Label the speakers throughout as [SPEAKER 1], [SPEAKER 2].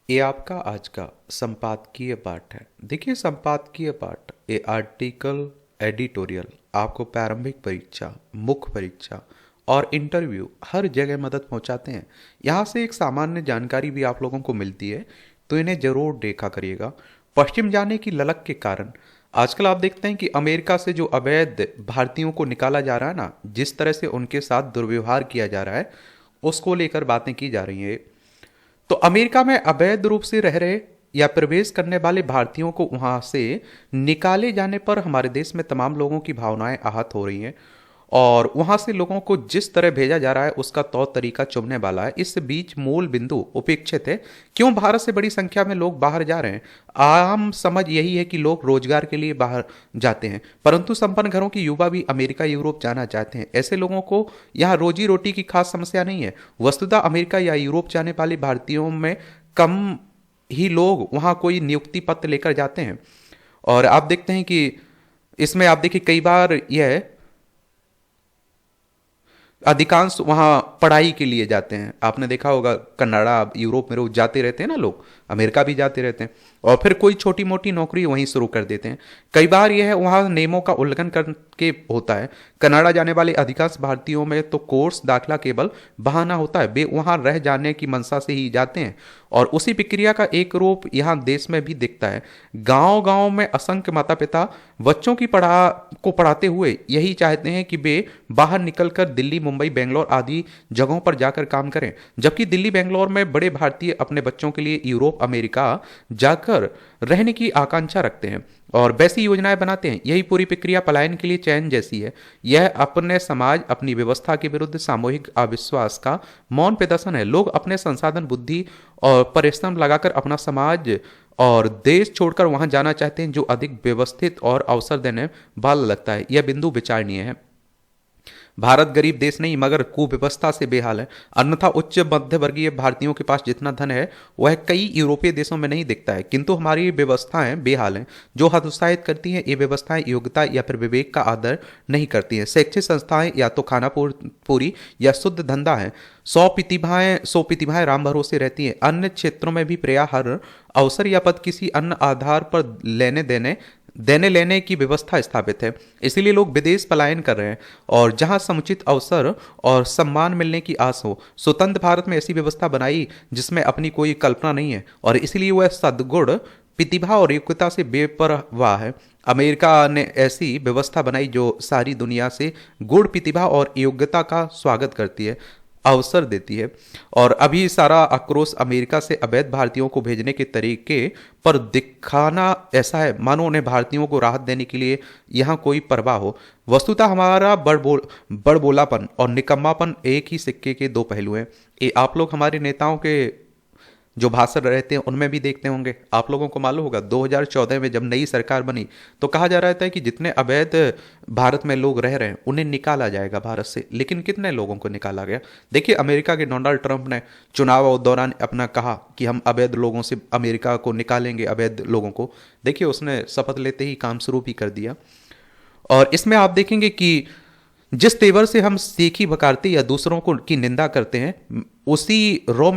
[SPEAKER 1] ये आपका आज का संपादकीय पाठ है। देखिए, संपादकीय पाठ ये आर्टिकल, एडिटोरियल आपको प्रारंभिक परीक्षा, मुख्य परीक्षा और इंटरव्यू हर जगह मदद पहुंचाते हैं। यहाँ से एक सामान्य जानकारी भी आप लोगों को मिलती है, तो इन्हें जरूर देखा करिएगा। पश्चिम जाने की ललक के कारण आजकल आप देखते हैं कि अमेरिका से जो अवैध भारतीयों को निकाला जा रहा है ना, जिस तरह से उनके साथ दुर्व्यवहार किया जा रहा है, उसको लेकर बातें की जा रही हैं। तो अमेरिका में अवैध रूप से रह रहे या प्रवेश करने वाले भारतीयों को वहां से निकाले जाने पर हमारे देश में तमाम लोगों की भावनाएं आहत हो रही हैं। और वहां से लोगों को जिस तरह भेजा जा रहा है उसका तौर तरीका चुभने वाला है। इस बीच मूल बिंदु उपेक्षित है। क्यों भारत से बड़ी संख्या में लोग बाहर जा रहे हैं? आम समझ यही है कि लोग रोजगार के लिए बाहर जाते हैं, परंतु संपन्न घरों के युवा भी अमेरिका यूरोप जाना चाहते हैं। ऐसे लोगों को यहाँ रोजी रोटी की खास समस्या नहीं है। वस्तुतः अमेरिका या यूरोप जाने वाले भारतीयों में कम ही लोग वहाँ कोई नियुक्ति पत्र लेकर जाते हैं। और आप देखते हैं कि इसमें आप देखिए कई बार यह अधिकांश वहाँ पढ़ाई के लिए जाते हैं। आपने देखा होगा कनाडा, यूरोप में रोज जाते रहते हैं ना लोग, अमेरिका भी जाते रहते हैं और फिर कोई छोटी मोटी नौकरी वहीं शुरू कर देते हैं। कई बार यह वहाँ नियमों का उल्लंघन करके होता है। कनाडा जाने वाले अधिकांश भारतीयों में तो कोर्स दाखिला केवल बहाना होता है, वे वहाँ रह जाने की मंशा से ही जाते हैं। और उसी प्रक्रिया का एक रूप यहाँ देश में भी दिखता है। गांव गांव में असंख्य माता पिता बच्चों की पढ़ाते हुए यही चाहते हैं कि वे बाहर निकलकर दिल्ली, मुंबई, बेंगलोर आदि जगहों पर जाकर काम करें, जबकि दिल्ली, बेंगलोर में बड़े भारतीय अपने बच्चों के लिए यूरोप, अमेरिका जाकर रहने की आकांक्षा रखते हैं और वैसी योजनाएं बनाते हैं। यही पूरी प्रक्रिया पलायन के लिए चयन जैसी है। यह अपने समाज, अपनी व्यवस्था के विरुद्ध सामूहिक अविश्वास का मौन प्रदर्शन है। लोग अपने संसाधन, बुद्धि और परिश्रम लगाकर अपना समाज और देश छोड़कर वहां जाना चाहते हैं जो अधिक व्यवस्थित और अवसर देने वाला लगता है। यह बिंदु विचारणीय है। भारत गरीब देश नहीं मगर कुव्यवस्था से बेहाल है। अन्यथा उच्च मध्य वर्गीय भारतीयों के पास जितना धन है वह कई यूरोपीय देशों में नहीं दिखता है, किंतु हमारी व्यवस्थाएं बेहाल हैं। जो हतोत्साहित करती हैं, ये व्यवस्थाएं योग्यता या फिर विवेक का आदर नहीं करती हैं। शैक्षिक संस्थाएं या तो खाना पूरी या शुद्ध धंधा है। सौ प्रतिभाएं राम भरोसे रहती हैं। अन्य क्षेत्रों में भी प्रायः हर अवसर या पद किसी अन्य आधार पर देने लेने की व्यवस्था स्थापित है। इसीलिए लोग विदेश पलायन कर रहे हैं और जहां समुचित अवसर और सम्मान मिलने की आस हो। स्वतंत्र भारत में ऐसी व्यवस्था बनाई जिसमें अपनी कोई कल्पना नहीं है और इसलिए वह सद्गुण, प्रतिभा और योग्यता से बेपरवाह है। अमेरिका ने ऐसी व्यवस्था बनाई जो सारी दुनिया से गुण, प्रतिभा और योग्यता का स्वागत करती है, अवसर देती है। और अभी सारा आक्रोश अमेरिका से अवैध भारतीयों को भेजने के तरीके पर दिखाना ऐसा है मानो उन्हें भारतीयों को राहत देने के लिए यहाँ कोई परवाह हो। वस्तुतः हमारा बड़बोलापन और निकम्मापन एक ही सिक्के के दो पहलू हैं। ये आप लोग हमारे नेताओं के जो भाषण रहते हैं उनमें भी देखते होंगे। आप लोगों को मालूम होगा 2014 में जब नई सरकार बनी तो कहा जा रहा था कि जितने अवैध भारत में लोग रह रहे हैं उन्हें निकाला जाएगा भारत से, लेकिन कितने लोगों को निकाला गया? देखिए, अमेरिका के डोनाल्ड ट्रंप ने चुनाव दौरान अपना कहा कि हम अवैध लोगों से अमेरिका को निकालेंगे, अवैध लोगों को। देखिए, उसने शपथ लेते ही काम शुरू भी कर दिया। और इसमें आप देखेंगे कि जिस तेवर से हम सीखी बकारते या दूसरों को की निंदा करते हैं, उसी रो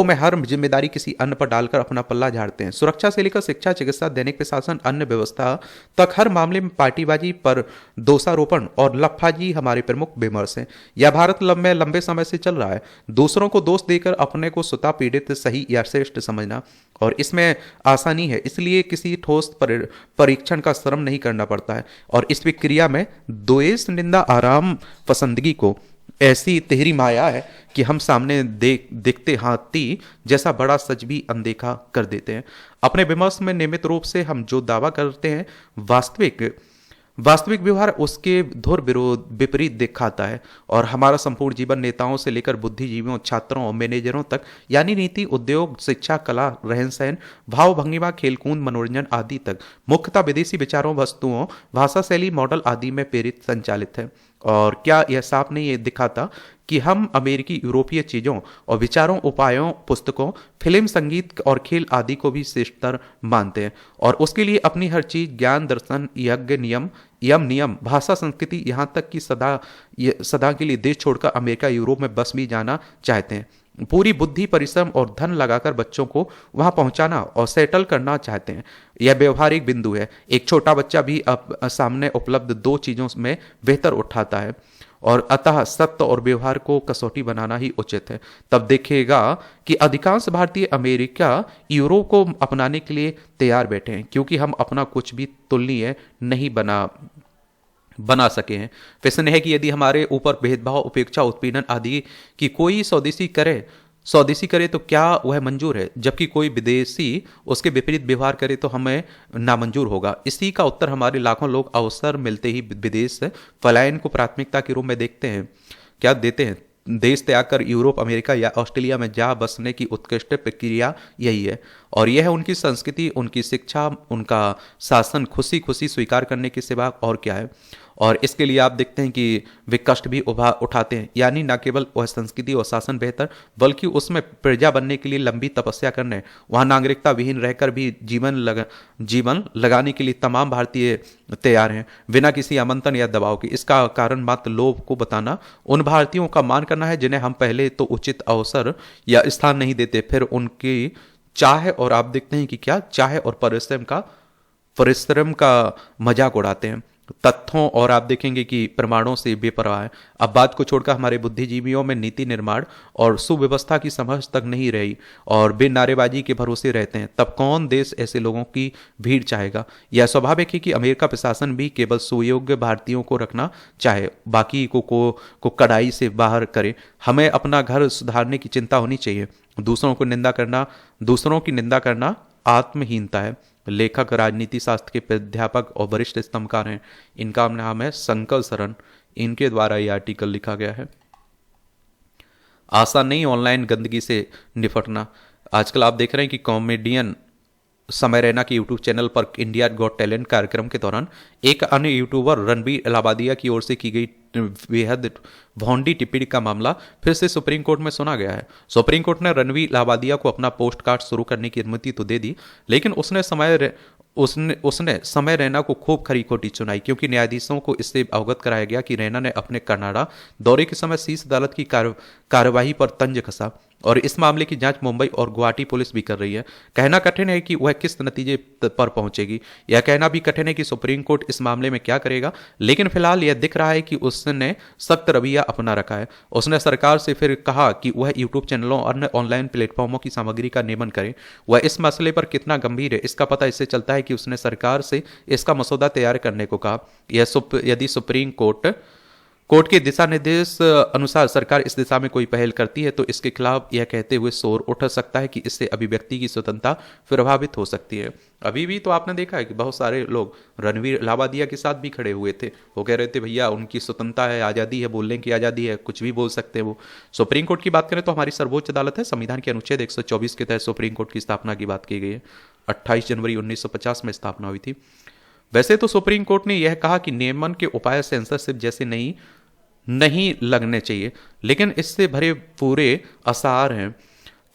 [SPEAKER 1] में हर जिम्मेदारी किसी अन्य पर डालकर अपना पल्ला झाड़ते हैं। सुरक्षा से लेकर शिक्षा, चिकित्सा, दैनिक प्रशासन, अन्य व्यवस्था तक हर मामले में पार्टीबाजी पर दोषारोपण और लफाजी हमारे प्रमुख विमर्श हैं। यह भारत में लंबे समय से चल रहा है, दूसरों को दोष देकर अपने को स्वतः पीड़ित, सही या श्रेष्ठ समझना, और इसमें आसानी है, इसलिए किसी ठोस परीक्षण का श्रम नहीं करना पड़ता है। और इस प्रक्रिया में द्वेष, निंदा, आराम पसंदगी को ऐसी तिहरी माया है कि हम सामने दिखते हाथी जैसा बड़ा सच भी अनदेखा कर देते हैं। अपने विमर्श में नियमित रूप से हम जो दावा करते हैं वास्तविक व्यवहार उसके धुर विपरीत दिखाता है। और हमारा संपूर्ण जीवन नेताओं से लेकर बुद्धिजीवियों, छात्रों और मैनेजरों तक, यानी नीति, उद्योग, शिक्षा, कला, रहन सहन, भाव भंगिमा, खेलकूद, मनोरंजन आदि तक मुख्यतः विदेशी विचारों, वस्तुओं, भाषा शैली, मॉडल आदि में प्रेरित संचालित है। और क्या यह साफ नहीं ये दिखाता कि हम अमेरिकी, यूरोपीय चीज़ों और विचारों, उपायों, पुस्तकों, फिल्म, संगीत और खेल आदि को भी श्रेष्ठतर मानते हैं और उसके लिए अपनी हर चीज, ज्ञान, दर्शन, यज्ञ, नियम, भाषा, संस्कृति, यहाँ तक कि सदा के लिए देश छोड़कर अमेरिका, यूरोप में बस भी जाना चाहते हैं। पूरी बुद्धि, परिश्रम और धन लगाकर बच्चों को वहां पहुंचाना और सेटल करना चाहते हैं। यह व्यवहारिक बिंदु है। एक छोटा बच्चा भी अब सामने उपलब्ध दो चीजों में बेहतर उठाता है, और अतः सत्य और व्यवहार को कसौटी बनाना ही उचित है। तब देखिएगा कि अधिकांश भारतीय अमेरिका, यूरोप को अपनाने के लिए तैयार बैठे हैं, क्योंकि हम अपना कुछ भी तुलनीय नहीं बना सके हैं। प्रश्न है कि यदि हमारे ऊपर भेदभाव, उपेक्षा, उत्पीड़न आदि की कोई स्वदेशी करे तो क्या वह मंजूर है, जबकि कोई विदेशी उसके विपरीत व्यवहार करे तो हमें नामंजूर होगा। इसी का उत्तर हमारे लाखों लोग अवसर मिलते ही विदेश पलायन को प्राथमिकता के रूप में देते हैं। देश त्याग कर यूरोप, अमेरिका या ऑस्ट्रेलिया में जा बसने की उत्कृष्ट प्रक्रिया यही है, और यह उनकी संस्कृति, उनकी शिक्षा, उनका शासन खुशी खुशी स्वीकार करने के सिवा और क्या है। और इसके लिए आप देखते हैं कि वे कष्ट भी उठाते हैं, यानी न केवल वह संस्कृति और शासन बेहतर, बल्कि उसमें प्रजा बनने के लिए लंबी तपस्या करने, वहाँ नागरिकता विहीन रहकर भी जीवन लगाने के लिए तमाम भारतीय तैयार हैं, बिना किसी आमंत्रण या दबाव के। इसका कारण मात्र लोभ को बताना, उन भारतीयों का मान करना है जिन्हें हम पहले तो उचित अवसर या स्थान नहीं देते, फिर उनकी चाह और आप देखते हैं कि क्या चाह और परिश्रम का मजाक उड़ाते हैं। तथ्यों और आप देखेंगे कि प्रमाणों से बेपरवाह है। अब बात को छोड़कर हमारे बुद्धिजीवियों में नीति निर्माण और सुव्यवस्था की समझ तक नहीं रही और वे नारेबाजी के भरोसे रहते हैं। तब कौन देश ऐसे लोगों की भीड़ चाहेगा। यह स्वाभाविक है कि अमेरिका प्रशासन भी केवल सुयोग्य भारतीयों को रखना चाहे, बाकी को कड़ाई से बाहर करे। हमें अपना घर सुधारने की चिंता होनी चाहिए। दूसरों की निंदा करना आत्महीनता है। लेखक, राजनीति शास्त्र के प्राध्यापक और वरिष्ठ स्तंभकार हैं। इनका नाम है शंकर शरण। इनके द्वारा यह आर्टिकल लिखा गया है। आसान नहीं ऑनलाइन गंदगी से निपटना। आजकल आप देख रहे हैं कि कॉमेडियन समय रैना के यूट्यूब चैनल पर इंडिया गॉट टैलेंट कार्यक्रम के दौरान एक अन्य यूट्यूबर रणबीर इलाहाबादिया की ओर से की गई बेहद भौंडी टिप्पणी का मामला फिर से सुप्रीम कोर्ट में सुना गया है। सुप्रीम कोर्ट ने रणबीर इलाहाबादिया को अपना पोस्ट कार्ड शुरू करने की अनुमति तो दे दी, लेकिन उसने समय रैना को खूब खरी खोटी सुनाई, क्योंकि न्यायाधीशों को इससे अवगत कराया गया कि रैना ने अपने कनाडा दौरे के समय शीर्ष अदालत की कार्यवाही पर तंज कसा और इस मामले की जांच मुंबई और गुवाहाटी पुलिस भी कर रही है। कहना कठिन है कि वह किस नतीजे पर पहुंचेगी। यह कहना भी कठिन है कि सुप्रीम कोर्ट इस मामले में क्या करेगा, लेकिन फिलहाल यह दिख रहा है कि उसने सख्त रवैया अपना रखा है। उसने सरकार से फिर कहा कि वह यूट्यूब चैनलों और अन्य ऑनलाइन प्लेटफॉर्मों की सामग्री का नियमन करे। वह इस मसले पर कितना गंभीर है, इसका पता इससे चलता है कि उसने सरकार से इसका मसौदा तैयार करने को कहा। यदि सुप्रीम कोर्ट के दिशा निर्देश अनुसार सरकार इस दिशा में कोई पहल करती है तो इसके खिलाफ यह कहते हुए शोर उठ सकता है कि इससे अभिव्यक्ति की स्वतंत्रता प्रभावित हो सकती है। अभी भी तो आपने देखा है कि बहुत सारे लोग रणबीर इलाहाबादिया के साथ भी खड़े हुए थे। वो कह रहे थे भैया उनकी स्वतंत्रता है, आज़ादी है, बोलने की आज़ादी है, कुछ भी बोल सकते हैं वो। सुप्रीम कोर्ट की बात करें तो हमारी सर्वोच्च अदालत है। संविधान के अनुच्छेद 124 के तहत सुप्रीम कोर्ट की स्थापना की बात की गई है। 28 जनवरी 1950 में स्थापना हुई थी। वैसे तो सुप्रीम कोर्ट ने यह कहा कि नियमन के उपाय सेंसरशिप जैसे नहीं लगने चाहिए, लेकिन इससे भरे पूरे आसार हैं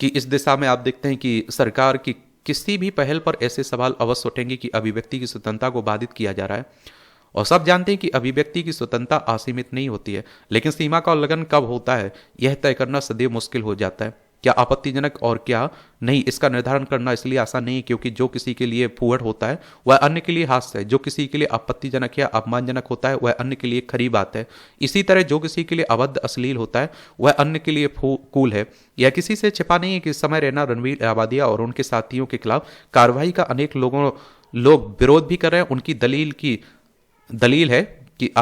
[SPEAKER 1] कि इस दिशा में आप देखते हैं कि सरकार की किसी भी पहल पर ऐसे सवाल अवश्य उठेंगे कि अभिव्यक्ति की स्वतंत्रता को बाधित किया जा रहा है। और सब जानते हैं कि अभिव्यक्ति की स्वतंत्रता असीमित नहीं होती है, लेकिन सीमा का उल्लंघन कब होता है यह तय करना सदैव मुश्किल हो जाता है। क्या आपत्तिजनक और क्या नहीं, इसका निर्धारण करना इसलिए आसान नहीं है क्योंकि जो किसी के लिए फूहड़ होता है वह अन्य के लिए हास्य है, जो किसी के लिए आपत्तिजनक या अपमानजनक होता है वह अन्य के लिए खरी बात है। इसी तरह जो किसी के लिए अभद्र, अश्लील होता है वह अन्य के लिए कूल है। यह किसी से छिपा नहीं है कि समय रैना, रणबीर इलाहाबादिया और उनके साथियों के खिलाफ कार्रवाई का अनेक लोग विरोध भी कर रहे हैं। उनकी दलील है कि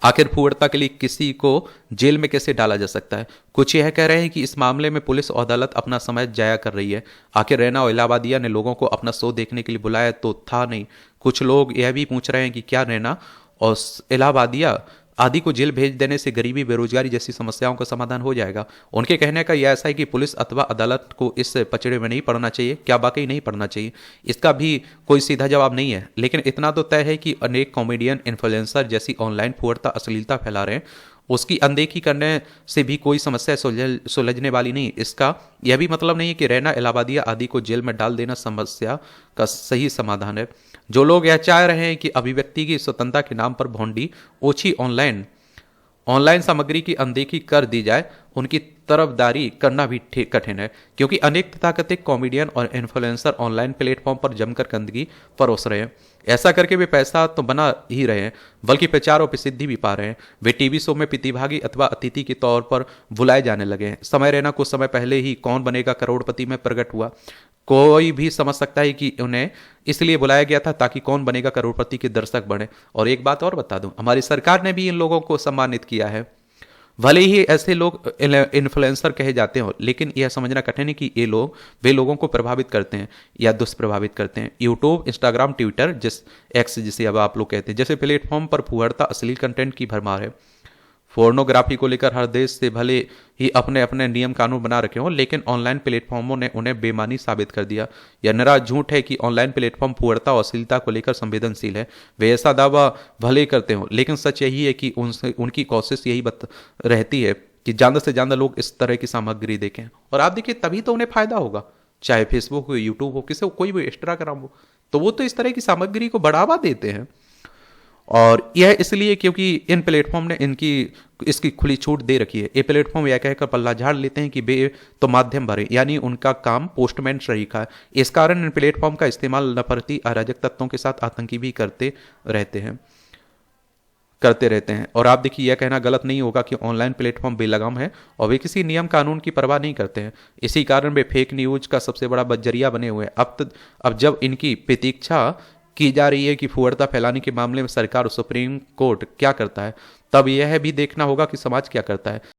[SPEAKER 1] आखिर फूहड़ता के लिए किसी को जेल में कैसे डाला जा सकता है। कुछ यह कह रहे हैं कि इस मामले में पुलिस और अदालत अपना समय जाया कर रही है। आखिर रैना और इलाहाबादिया ने लोगों को अपना शो देखने के लिए बुलाया तो था नहीं। कुछ लोग यह भी पूछ रहे हैं कि क्या रैना और इलाहाबादिया आदि को जेल भेज देने से गरीबी, बेरोजगारी जैसी समस्याओं का समाधान हो जाएगा। उनके कहने का यह ऐसा है कि पुलिस अथवा अदालत को इस पचड़े में नहीं पड़ना चाहिए। क्या वाकई नहीं पड़ना चाहिए? इसका भी कोई सीधा जवाब नहीं है, लेकिन इतना तो तय है कि अनेक कॉमेडियन, इन्फ्लुएंसर जैसी ऑनलाइन फूहड़ता, अश्लीलता फैला रहे हैं। उसकी अनदेखी करने से भी कोई समस्या सुलझने वाली नहीं। इसका यह भी मतलब नहीं है कि रैना, इलाहाबादिया आदि को जेल में डाल देना समस्या का सही समाधान है। जो लोग यह चाह रहे हैं कि अभिव्यक्ति की स्वतंत्रता के नाम पर भोंडी, ओछी ऑनलाइन सामग्री की अनदेखी कर दी जाए, उनकी तरफदारी करना भी कठिन है, क्योंकि अनेक तथाकथित कॉमेडियन और इन्फ्लुएंसर ऑनलाइन प्लेटफॉर्म पर जमकर गंदगी परोस रहे हैं। ऐसा करके वे पैसा तो बना ही रहे हैं, बल्कि प्रचार और प्रसिद्धि भी पा रहे हैं। वे टीवी शो में प्रतिभागी अथवा अतिथि के तौर पर बुलाए जाने लगे हैं। समय रैना कुछ समय पहले ही कौन बनेगा करोड़पति में प्रकट हुआ। कोई भी समझ सकता है कि उन्हें इसलिए बुलाया गया था ताकि कौन बनेगा करोड़पति के दर्शक बने। और एक बात और बता दूं, हमारी सरकार ने भी इन लोगों को सम्मानित किया है। भले ही ऐसे लोग इन्फ्लुएंसर कहे जाते हो, लेकिन यह समझना कठिन है कि ये लोग वे लोगों को प्रभावित करते हैं या दुष्प्रभावित करते हैं। यूट्यूब, इंस्टाग्राम, ट्विटर, एक्स जिसे अब आप लोग कहते हैं, जैसे प्लेटफॉर्म पर फुहड़ता अश्लील कंटेंट की भरमार है। फोर्नोग्राफी को लेकर हर देश से भले ही अपने अपने नियम कानून बना रखे हों, लेकिन ऑनलाइन प्लेटफॉर्मों ने उन्हें बेमानी साबित कर दिया। यह निरा झूठ है कि ऑनलाइन प्लेटफॉर्म फुहड़ता और अश्लीलता को लेकर संवेदनशील है। वे ऐसा दावा भले ही करते हों, लेकिन सच यही है कि उनसे उनकी कोशिश यही रहती है कि ज़्यादा से ज़्यादा लोग इस तरह की सामग्री देखें। और आप देखिए, तभी तो उन्हें फायदा होगा। चाहे फेसबुक हो, यूट्यूब हो, किसी कोई भी इंस्टाग्राम हो, तो वो तो इस तरह की सामग्री को बढ़ावा देते हैं। और यह इसलिए क्योंकि इन प्लेटफॉर्म ने इसकी खुली छूट दे रखी है। ये प्लेटफॉर्म यह कहकर पल्ला झाड़ लेते हैं कि वे तो माध्यम भरे, यानी उनका काम पोस्टमैन शरीका है। इस कारण इन प्लेटफॉर्म का इस्तेमाल नफरती अराजक तत्वों के साथ आतंकी भी करते रहते हैं। और आप देखिए, यह कहना गलत नहीं होगा कि ऑनलाइन प्लेटफॉर्म बेलगाम है और वे किसी नियम कानून की परवाह नहीं करते हैं। इसी कारण वे फेक न्यूज का सबसे बड़ा जरिया बने हुए हैं। अब जब इनकी प्रतीक्षा की जा रही है कि फुहड़ता फैलाने के मामले में सरकार और सुप्रीम कोर्ट क्या करता है, तब यह भी देखना होगा कि समाज क्या करता है।